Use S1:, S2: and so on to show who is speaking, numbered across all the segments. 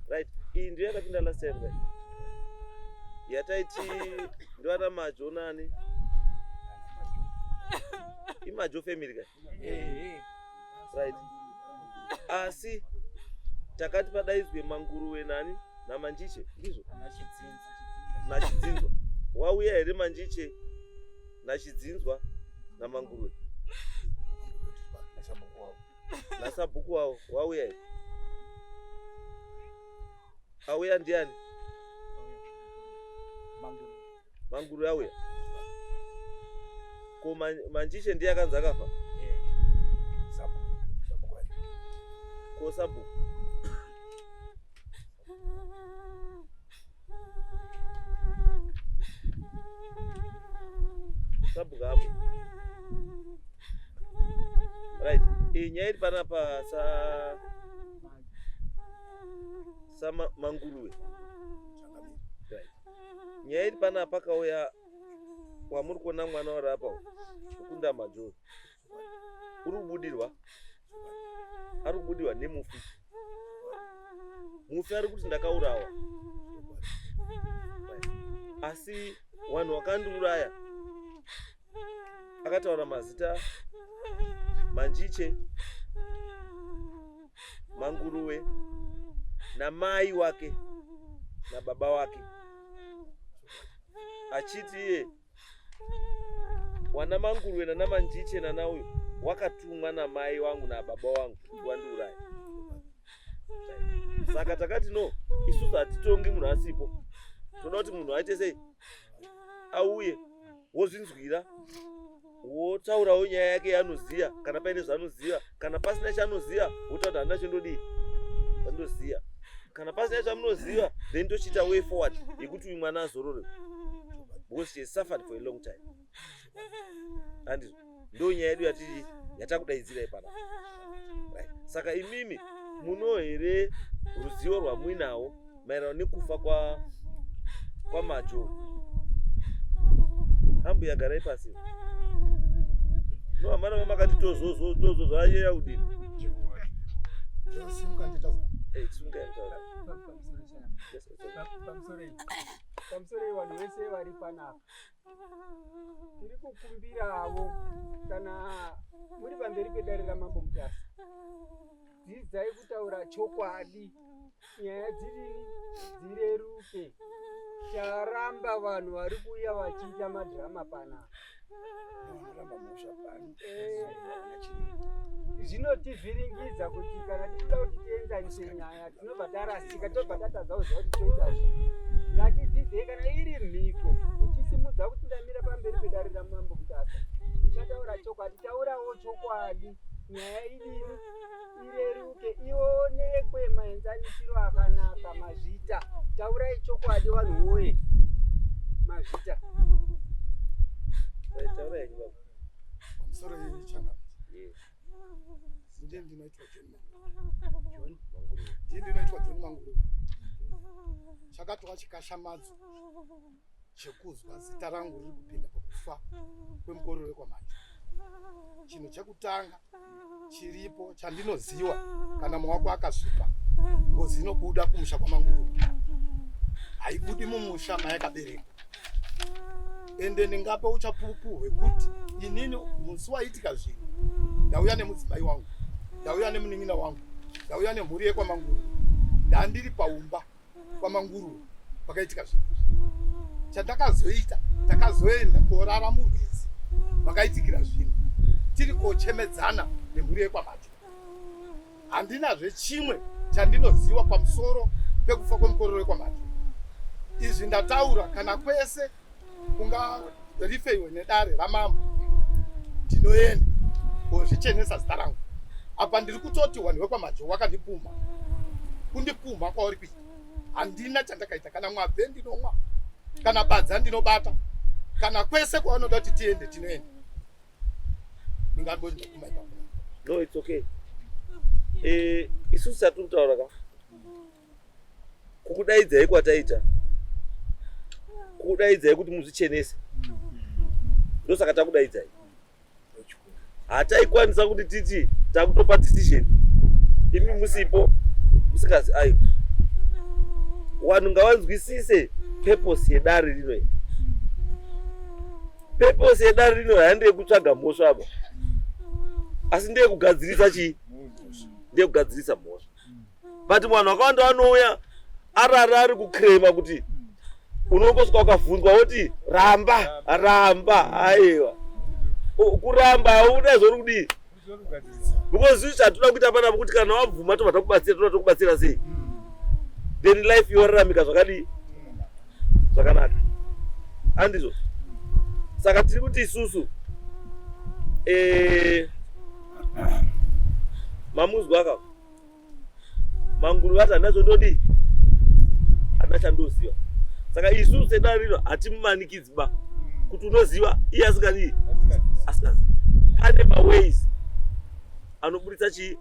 S1: Right, iyi ndio yakapinda last time guys. Yataiti ndio ana majo nani? Imajo family guys. Right. Asi takati padaizwe manguruwe nani na manjiche ndizvo na chidzinzwa. Wauya here manjiche na chidzinzwa na manguruwe na sabhuku wao wauya here. Auya ndiani? Manguru auya. Ko manjiche ndiye akanzi akafa? Ko sabhuku. Sabhuku hapo. Right. Nyaya iri panapa sa manguruwe. Right. Nyaya iri panapa pakauya wamuri kuona mwana wari apa kukunda majoro. Uri kubudirwa nemufi. Mufi ari kuti ndakaurawa. Asi vanhu vakandiuraya akataura mazita manjiche, manguruwe na mai wake na baba wake, achiti iye wana manguruwe na manjiche na nauyu wakatumwa na mai wangu na baba wangu kuti vandiuraye. Saka takati no, isusu hatitongi munhu asipo, toda kuti munhu aite sei, auye wozvinzwira wotaurawo nyaya yake yaanoziva, kana paine zvaanoziva, kana pasina chaanoziva wotaura kuti handina chendodii ndoziva, kana pasina chamunoziva then tochiita way forward yekuti uyu mwana azorore, because she has suffered for a long time. Handizvo ndo nyaya yedu yatakudaidzirai panapa. Right. Saka imimi muno here ruzivo rwamuinawo maererano nekufa kwa majo? Ambuya garai pasi. No amana vamakati tozo ayeya kudini.
S2: Pamusoro vanhu vese vari panapa tiri kukumbirawo kana muri pamberi pedare ramambo Mutasa, dzidzai kutaura chokwadi, nyaya dzireruke. Charamba vanhu vari kuuya vachiita madhirama panapa. Zvinotivhiringidza kuti kana tichida kuti tienzanise nyaya tinobva tarasika, tobva tatadzawo kuti toita zvii. Ngatidzidzei kana iri mhiko kuchisimudza kuti ndamira pamberi pedare ramambo Mutasa, tichataura chokwadi. Taurawo chokwadi, nyaya idini ireruke, ionekwe maenzanisiro akanaka. Mazvita, taurai chokwadi vanhu woye. Mazvita
S1: taurai baba.
S3: Pamusoro yechanga. Ndiye ndinoitwa John Manguruwe. Chakatwa chikashamadzo chekuzwa zita rangu riri kupinda pakufa kwemukorore kwamacho. Chinhu chekutanga chiripo chandinoziva kana mawako akasvipa, ngozi inobuda kumusha kwaManguruwe, haibudi mumusha mayakaberekwa. Ende ndingapa uchapupu hwekuti inini musi waitika zvinhu ndauya nemudzimai wangu, ndauya nemunin'ina wangu, ndauya nemhuri yekwaManguruwe, ndandiri paumba kwaManguruwe pakaitika zvinhu. Chandakazoita, takazoenda korara murwizi makaitikira zvinhu, tiri kochemedzana nemhuri yekwamacho. Handinazve chimwe chandinoziva pamusoro pekufa kwemukororo wekwamacho. Izvi ndataura kana kwese kunga rifeiwe nedare ramambo, ndinoenda kozvichenesa zita rangu. Apa ndiri kutoti vanhu vekwamajo wakandipuma, kundipuma kwauri kuita. Handina chandakaita, kana mwabve ndinomwa, kana badza ndinobata, kana kwese kwavanoda kuti tiende tinoenda. Ndingamboti ndakuma ipapo.
S1: No, it's okay. Isusu satumtaura ka. kukudaidzai kwataita, kukudaidzai kuti muzvichenese, ndosaka takudaidzai. Hataikwanisa kuti titi takutopa decision imi musipo musikazi ayo. Vanhu ngavanzwisise purpose yedare rino. Purpose yedare rino handei kutsvaga mhosva apa, asi ndeye kugadzirisa chii? Ndeye kugadzirisa mhosva. But vanhu vakawanda vanouya ari kukrema kuti unongosvika wakavhunzwa woti ramba aiwa. Kuramba hauna zvori kudii? Because izvi zvatoda kuita panapa kuti kana wabvuma tobva takubatsira, toda tokubatsira sei? Then life yoraramika zvakadii? Zvakanaka. Handizvo? Saka tiri kuti isusu mamuzwa aka Manguruve hana zvondodii? Hana chandoziva. Saka isusu sedare rino hatimumanikidzi ba kuti unoziva iye asikadii? Asikazi. Ane maways anoburitsa chii?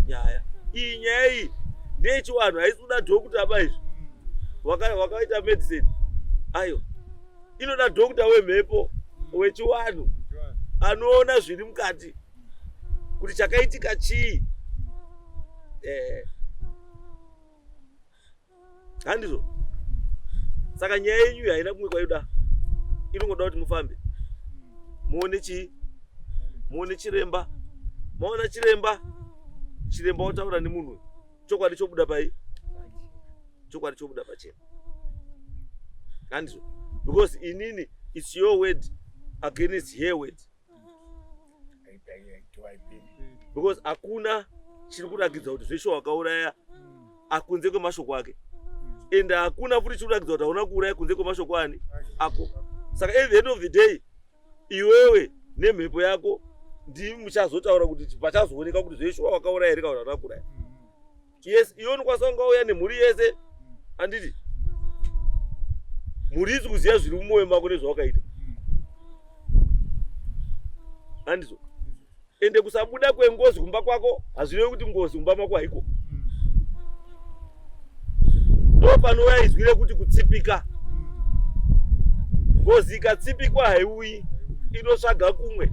S1: Nyaya. Iyi nyaya iyi ndeyechivanhu, haisi kuda dhokota aba izvi wakaita medicine. Ayo inoda dhokota wemhepo wechivanhu anoona zviri mukati kuti chakaitika chii. Handizvo? Saka nyaya yenyu haina kumwe kwaida, inongoda kuti mufambe muone chii? Muone chiremba. Maona chiremba, chiremba otaura nemunhu, chokwadi chobuda pai? Chokwadi chobuda pachena. Handizvo? Because inini it's your word against her word. Because hakuna chiri kurakidza kuti zveshe wakauraya akunze kwemashoko ake, ende hakuna futi chiri kurakidza kuti hauna kuuraya kunze kwemashoko ani ako. Saka at the end of the day iwewe nemhepo yako ndimi muchazotaura kuti pachazooneka kuti zveshe wakauraya here kana kuti hauna kuuraya. Yes, iwe unokwanisa kungauya nemhuri yese, handiti mhuri isi kuziva zviri mumwoyo mako nezvawakaita. Handizvo? Ende kusabuda kwengozi kumba kwako hazvirevi kuti ngozi kumba mako haiko. Ndo panouya izwire kuti kutsipika. Ngozi ikatsipikwa haiuyi, inotsvaga kumwe.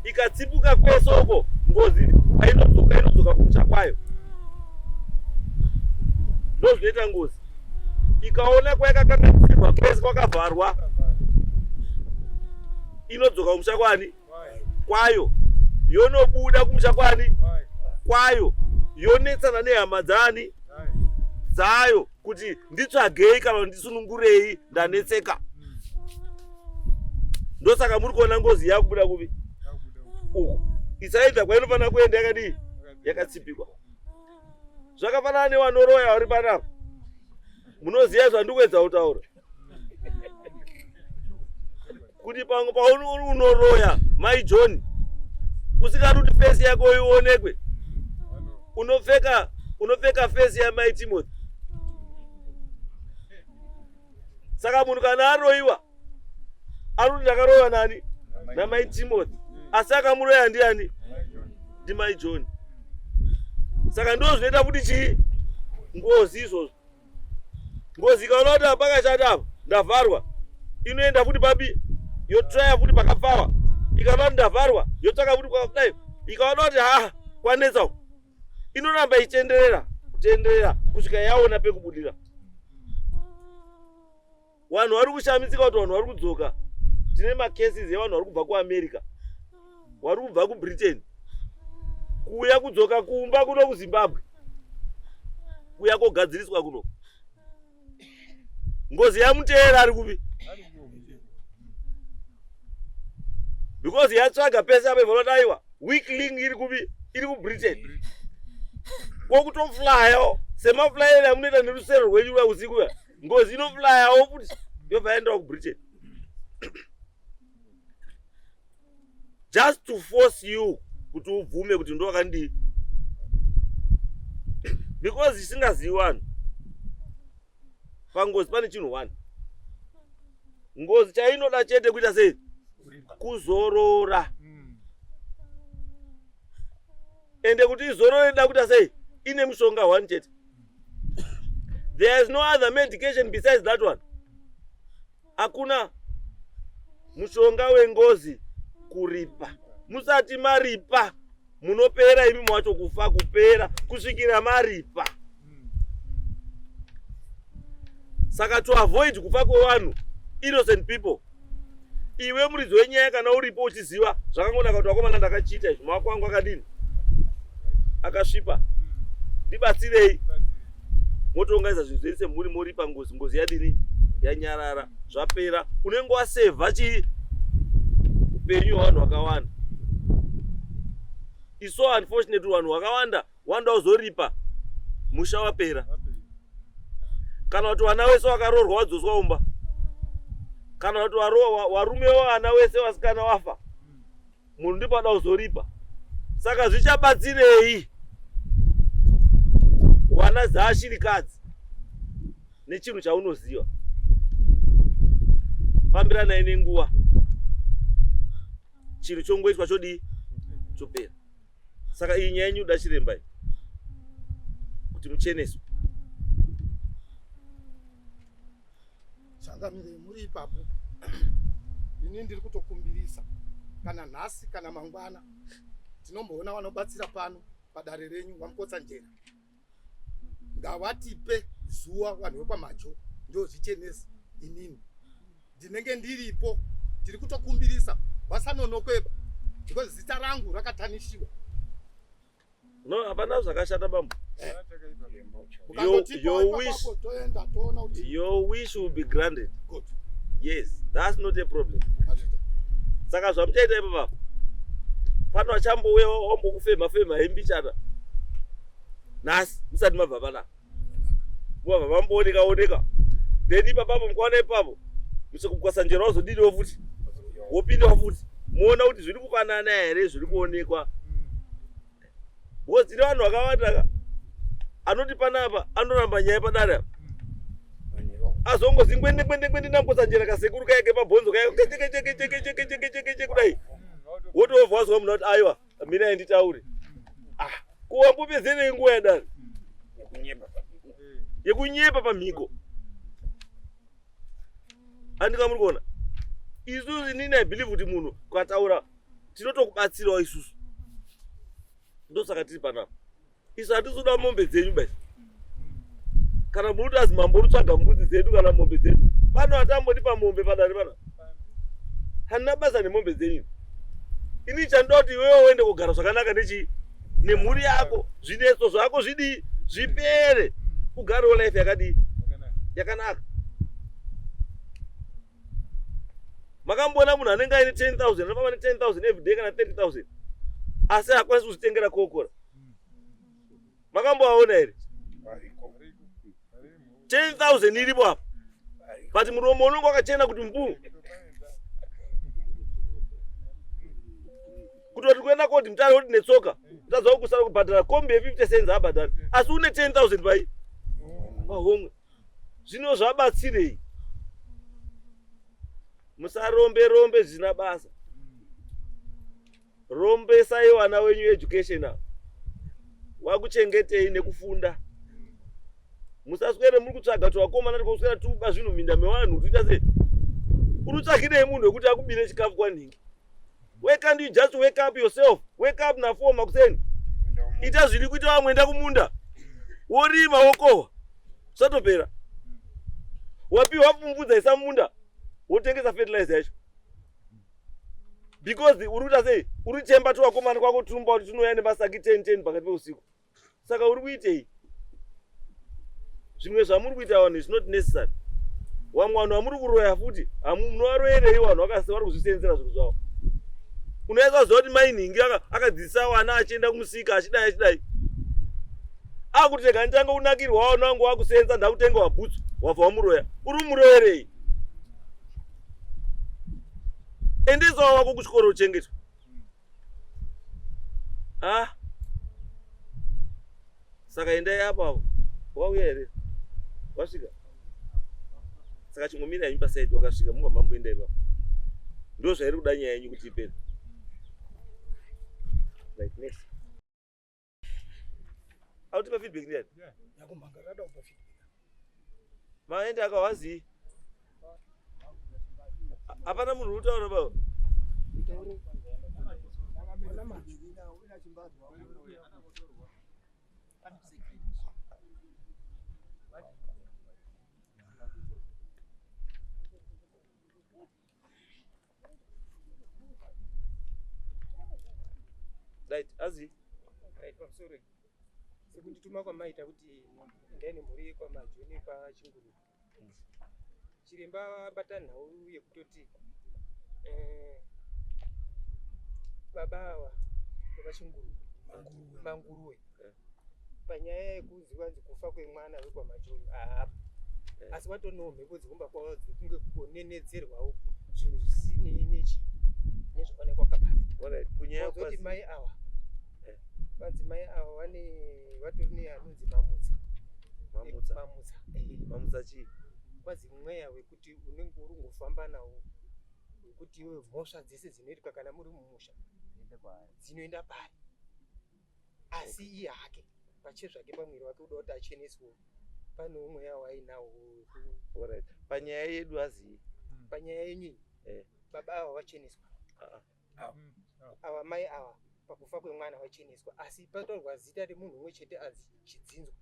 S1: Ikatsipuka kwese uko ngozi inodzoka kumusha kwayo. Ndo zvinoita ngozi. Ikaona kwayakakanganisirwa kwese kwakavharwa, inodzoka kumusha kwani? Kwayo. Yonobuda kumusha kwani? Kwayo. Yonetsana nehama dzani? Dzayo kuti nditsvagei kana ndisunungurei ndanetseka. Ndosaka muri kuona ngozi yakubuda kupi? Uku. Isaidza kwainofanira kuenda yakadii? Yakatsipikwa. Zvakafanana nevanoroya vari panapa. Munoziva zvandikuedza kutaura. Kuti pamwe paunoroya Mai John, kusingati kuti face yako ionekwe, unopfeka face ya Mai Timothy. Saka munhu kana aroiwa anoti ndakaroiwa nani? naMai Timothy. Asi akamuroya ndiani? Ndi Mai John. Saka ndo zvinoita kuti chii? Ngozi izvozvo. Ngozi ikaona kuti apakashata apa ndavharwa, inoenda futi papi? Yotraya futi pakapfawa. Ikaona kuti ndavharwa yotsvaka futi kwakadai. Ikaona kuti kwanetsa uko, inoramba ichitenderera kusvika yaona pekubudira. Vanhu vari kushamisika kuti vanhu vari kudzoka. Tine macases evanhu vari kubva kuAmerica, vari kubva kuBritain, kuuya kudzoka kumba kuno kuZimbabwe, kuuya kogadziriswa kuno. Ngozi yamuteera ari kupi? Because yatsvaga pese apa ivanodaiwa weak link iri kupi? Iri kuBritain. Kwokutoflyawo semaflyere amunoita nerusero rwenyu rwausiku ya, ngozi inoflyawo futi yobva yaenda kuBritain. Just to force you kuti ubvume kuti ndo wakandii. Because isingazivi vanhu pangozi pane chinhu one. Ngozi chainoda chete kuita sei? Kuzorora. Ende kuti izorore inoda kuita sei? Ine mushonga one chete. There is no other medication besides that one. Hakuna mushonga wengozi kuripa. Musati maripa munopera imi mwacho kufa kupera kusvikira maripa. Saka to avoid kufa kwevanhu innocent people. Iwe muridzi wenyaya kana uripo uchiziva zvakangonaka kuti wakomana ndakachita izvi maoko angu akadini akasvipa ndibatsirei. Motounganidza zvinhu zvese muri pangozi, ngozi yadini yanyarara zvapera, unenge wasevha chii upenyu hwavanhu vakawanda. It's so unfortunate vanhu vakawanda wanda uzoripa musha wapera. Kana kuti vana wese wakaroorwa wadzoswa umba, kana kuti varume vana wese vasikana wafa, munhu ndipo ada kuzoripa. Saka zvichabatsirei wana dzaashirikadzi nechinhu chaunoziva? Fambiranai nenguva, chinhu chongoitwa chodii chopera. Saka iyi nyaya yenyu dachiremba iyi kuti mucheneswe.
S3: Changamire muri ipapo. Ini ndiri kutokumbirisa kana nhasi kana mangwana tinomboona vanobatsira pano padare renyu vamukotsa njera. Ngavatipe zuva vanhu vekwamacho ndozvichenesa. Inini ndinenge ndiripo, tiri kutokumbirisa vasanonokweba because zita rangu rakatanishiwa.
S1: No, hapana zvakashata bambo. Your wish will be granted.
S3: Good.
S1: Yes, that's not a problem. Saka zvamuchaita ipo baba, pano vachambouya wambokufema hembichana nhasi musati mabva pana mubva mambooneka then ipapapo mukaona ipapo musokugwasa njera wazodiniwo futi wopindawo futi muona kuti zviri kufanana here zviri kuonekwa. Because ine vanhu vakawanda anoti panapa anoramba nyaya padare apa azongozi ngwende namukotsa njera kasekuru kaike pabhonzo kaike kudai wotovha wazwa munhu kuti aiwa mina handitaure kuwambopedzerei nguva yadare yekunyepa pamhiko. Andika muri kuona isusu inini I believe kuti munhu ukataura tinotokubatsirawo isusu. Ndosaka tiri panapa. Isu hatizoda mombe dzenyu basi. Kana muri kuti azimambo rutsvaga mbudzi dzedu kana mombe dzedu, pano hatambotipa mombe padare pana. Handina basa nemombe dzenyu. Ini chandoda kuti iwewe uende kugara zvakanaka nemhuri yako, zvinetso zvako zvidii zvipere, ugarewo life yakadii yakanaka. Makamboona munhu anenge aine 10,000 anofamba ne10,000 every day kana 30,000 asi hakwanisi kuzvitengera kokora? Makamboaona here? 10,000 iripo apa but muromo unenge wakachena kuti mbu kutoti kuenda koti mutare kuti netsoka utazwa kusara kubhadhara kombi ye50 cents abhadhari asi une 10,000 pai pahomwe. Zvino zvabatsirei? Musarombe zvisina basa. Rombesai vana wenyu education avo wakuchengetei nekufunda. Musaswere muri kutsvaga kuti wakomana tikuswera tuba zvinhu minda mevanhu tuita sei. Urutsvakirei munhu wekuti akubire chikafu kwanhingi? Why can't you just wake up yourself? Wake up na 4 makuseni. Ita zviri kuita vamwe, enda kumunda worima wokohwa zvatopera. Wapiwa pfumbudza isa munda wotengesa fertilizer yacho because uri kuita sei? Uri chemba tuwakomana kwako turumba kuti tunoya nemasaki 10 pakati peusiku. Saka uri kuitei? Zvimwe zvamuri kuita vanhu is not necessary. Vamwe vanhu vamuri kuroya futi munovaroyerei vanhu vari kuzvisenzera zvinhu zvavo. Unoedza kuziva kuti mainhingi akadzidzisa vana achienda kumusika achidai akuti rega nditanga kunakirwa vana vangu vakusenza ndakutenga wabhutsu wabva wamuroya. Uri muroyerei? Endesawo wako kuchikoro uchengetwa. Saka endai apapo. Wauya here? Wasvika? Saka chingomira imba side wakasvika munga mamboenda ipapo. Ndo zvairi kuda nyaya yenyu kuti ipere. Right, next. Autipa feedback ndiani?
S3: Yakumbanga rada upa feedback.
S1: maende akawazii hapana munhu utaura baba right azi
S2: right sorry sekundituma kwamaita kuti ndeni muri kwamajoni pachinguru chiremba bata nhau yekutoti baba ava vepachinguru manguruwe panyaya yekuziva kufa kwemwana wekwamajoni haapo asi watonewo mhepo dzekumba kwavo dzekunge kunonenedzerwawo zvinhu zvisine nezvofane kwakabata
S1: kunyaya
S2: kuti mai ava madzimai ava vatori neanonzi
S1: mamutsa chii
S2: kwazi mweya wekuti unenge uri ngofamba nawo wekuti iwe mhosva dzese dzinoitika kana muri mumusha dzinoenda pari asi iye hake pachezvake pamwiri wake uda kuti acheneswewo panewo mweya waainawo
S1: panyaya yedu azii
S2: panyaya yenyini baba ava vacheneswa ava mai ava pakufa kwemwana vacheneswa asi patorwa zita remunhu umwe chete azi Chidzinzwa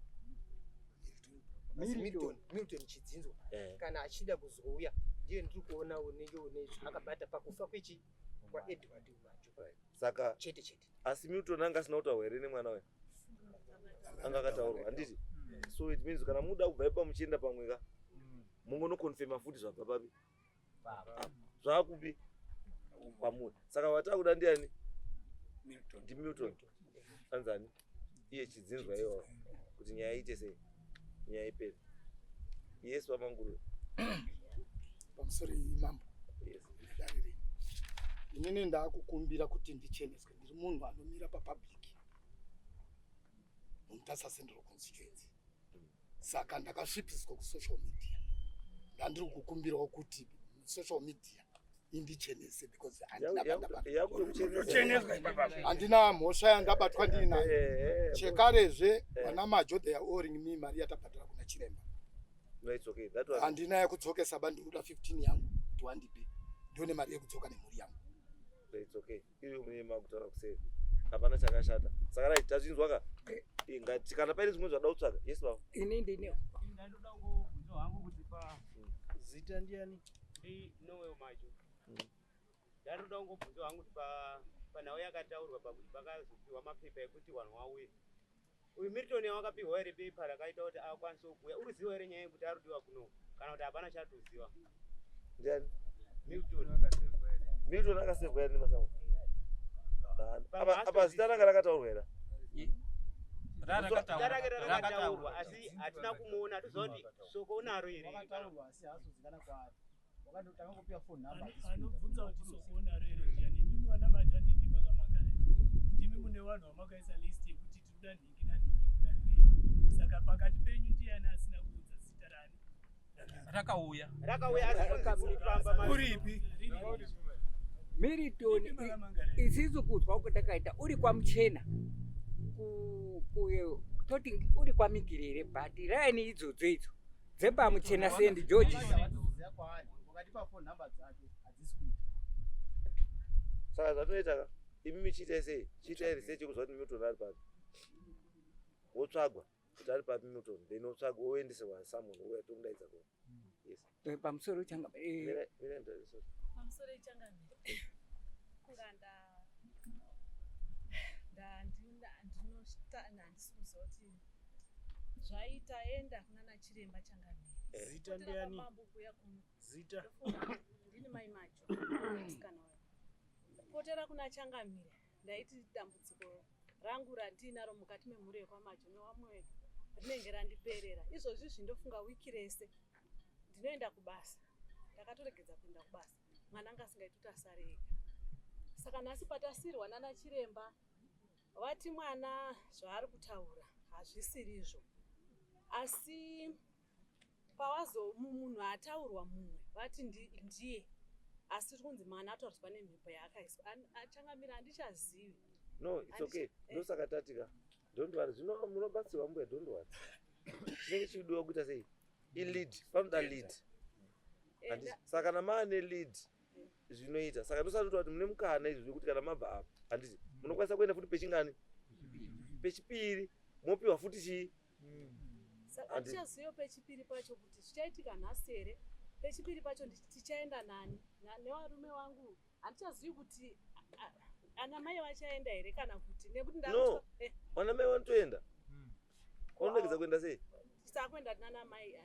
S2: Milton Chidzinzwa kana achida kuzouya ndiye ndiri kuona unenge une zvakabata pakufa kwechi kwaEdward Majo
S1: saka
S2: chete
S1: asi Milton anga asina kutaurwa here nemwana we anga akataurwa handiti so it means kana muda kubva pamuchienda pamweka mungonokonfirma futi zvabva papi zvakupi pamwe saka watakuda ndiani ndi Milton anzani iye Chidzinzwa iwawo kuti nyaya iite sei nyaya ipere yesu wamanguru
S3: pamusoro imambo darire inini ndakukumbira kuti ndicheneswe ndiri munhu anomira papublic mumutasa Central Constituency saka ndakasvipiswa kusocial media ndandiri kukumbirawo kuti social media indichenese because handina mhosva yandabatwa ndinayo chekarezve vana Majo they are owing me mari yatabhadhara kuna chiremba handina yekudzokesa ba ndikuda 15 yangu kuti wandipe ndione mari yekudzoka nemhuri yangu
S1: hapana chakashata saka rai tazvinzwa ingati kana paine zvimwe zvada kutsvaga yes baba
S4: ini ndine
S2: ndandoda kungobvunza hangu kuti zita ndiani Noel Majo ndandoda kungobvunza hangu kuti panhau yakataurwa pakuti pakazopiwa mapepa ekuti vanhu vauye uyu Milton wakapiwa here pepa rakaita kuti akwanise kubhuya uruziva here nyaya yekuti arudiwa kuno kana kuti hapana chatoziva
S1: ndiani
S2: Milton
S1: akasevwa here nemasango apa zita ranga rakataurwa here
S2: rakataurwa asi hatina kumuona hatizoti soko unaro here
S5: anobvunza kuti soko unaro here ndiani mimi wana Majo handidi pakamagara ndimi mune vanhu vamakaisa list yekuti tinoda nhingi nanhingi kudarire saka pakati penyu ndiani asina kuudza zita rani
S4: rakauya
S5: uripi
S4: Milton isizo kuzwa kuti takaita uri kwamuchena toti uri kwamigirire but raini idzodzo idzo dzepamuchena St George
S1: saka zvatoita imimi chiitai sei chiitai research yekuzva kuti Milton ari papi wotsvagwa kuti ari papi Milton then wotsvagwa woendeserwa someone uya tomudaidza ko yes
S4: pamusoro changa
S6: pamusoro ichangamira kunga handisi kuziva kuti zvaita enda kunana chiremba changamira
S5: zita ndiani
S6: mambobuya kuno
S5: zita
S6: ndini mai Majo musikana wayo kupotera kuna changamira ndaiti dambudziko rangu randinaro mukati memhuri yekwamajo newamwe rinenge randiperera izvozvi zvindofunga wiki rese ndinoenda kubasa ndakatoregedza kuenda kubasa mwana anga asingaiti kuti asare ega saka nhasi patasirwa nana chiremba vati mwana zvaari kutaura hazvisirizvo asi pawazo munhu ataurwa mumwe vati ndiye asi tiri kunzi mwana atauriswa nemhepo yaakaiswa achangamira handichazivi
S1: no it's okay ndosaka tatika don't worry zvino munobatsirwa mbuya don't worry chinenge chidiwa kuita sei lead panoda lead handiti saka namane lead zvinoita saka ndosati kuti mune mukana izvi zvekuti kana mabva apa handiti munokwanisa kuenda futi pechingani pechipiri mopiwa futi chii
S6: hatichaziva pechipiri pacho kuti zvichaitika nhasi here pechipiri pacho tichaenda nani nevarume vangu hatichazivi kuti ana mai vachaenda here kana kuti nekuti
S1: no vana mai vanotoenda vanoregedza kuenda sei
S6: tisakuenda nana mai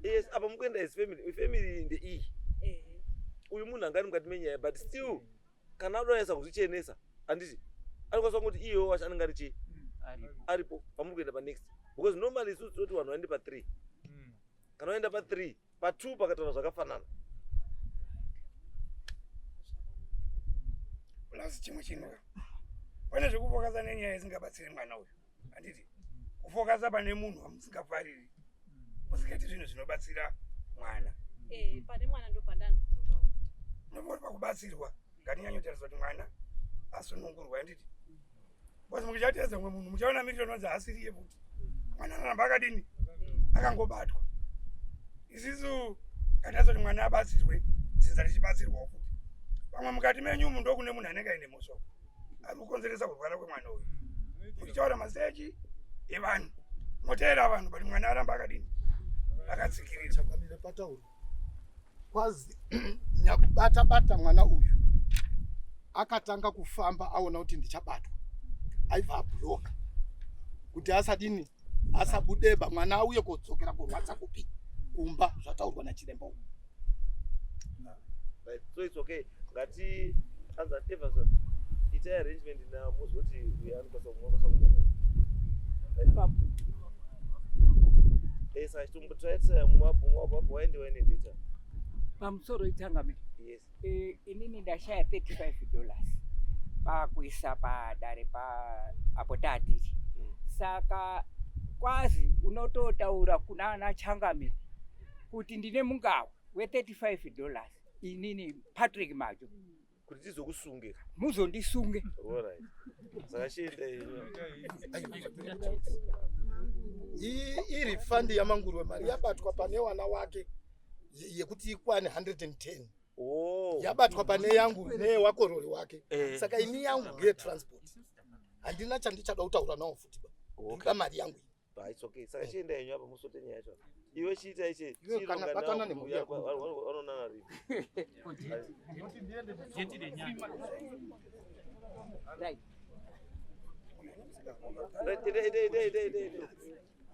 S1: yes apa mukuenda as family ndeiyi uyu munhu angari mukati menyaya but still kana adonesa kuzvichenesa handiti anokwanisa kuti iyo wacho anenge ari chii aripo pamuri kuenda panext because normally isusu tinoti vanhu vaende pa3 kana vaenda pa3 pa2 pakataura zvakafanana
S7: plus chimwe chinhu pane zvekufokasa nenyaya isingabatsiri mwana uyu handiti kufokasa pane munhu wamusingafariri musingaiti zvinhu zvinobatsira mwana
S6: pane mwana ndopandanotoda
S7: nopoti pakubatsirwa ngatinyanyotarisa kuti mwana asunungurwa handiti bcause mukuchatedza mwe munhu muchaona miriro inonzi asiriye futi mwana anaramba akadini akangobatwa isisu ngatinasa kuti mwana abatsirwe dzinza richibatsirwawo futi pamwe mukati menyu umu ndokune munhu anenge aine musoro ari kukonzeresa kurwara kwemwana uyu muchichaura masechi evanhu moteera vanhu bati mwana aramba akadini akatsikirira
S3: chakamire patauro kwazi nyakubata mwana uyu akatanga kufamba aona kuti ndichabatwa aibva abhuroka kuti asadini asabudeba mwana auye kodzokera kurwadza kupi kumba zvataurwa nachiremba uyu
S1: so it's okay ngati anza Everson itai arrangement na muzoti uyanokwanisa kumwana esa chitombotraitsa mwapo waende data
S4: pamusoro itangame
S1: yes
S4: inini ndashaya $35 pakuisa padare apo taatiri saka kwazi unototaura kuna ana Changamire kuti ndine mungawa we$35 inini Patrick Majo
S1: kuti tizokusunge
S4: muzondisunge
S1: alright saka chienda
S3: iri fandi yamanguruwe mari yabatwa pane wana wake yekuti ikwane 110 yabatwa pane yangu newakorori wake saka ini yangu ngetransport handina chandichada kutaura nawo futi ndoda mari yangu
S1: it's okay saka chienda yenyu apa musotenyaya yacho iwe chiita iche
S3: kana batana nemhuri yako
S1: vanonana rini
S4: right
S1: right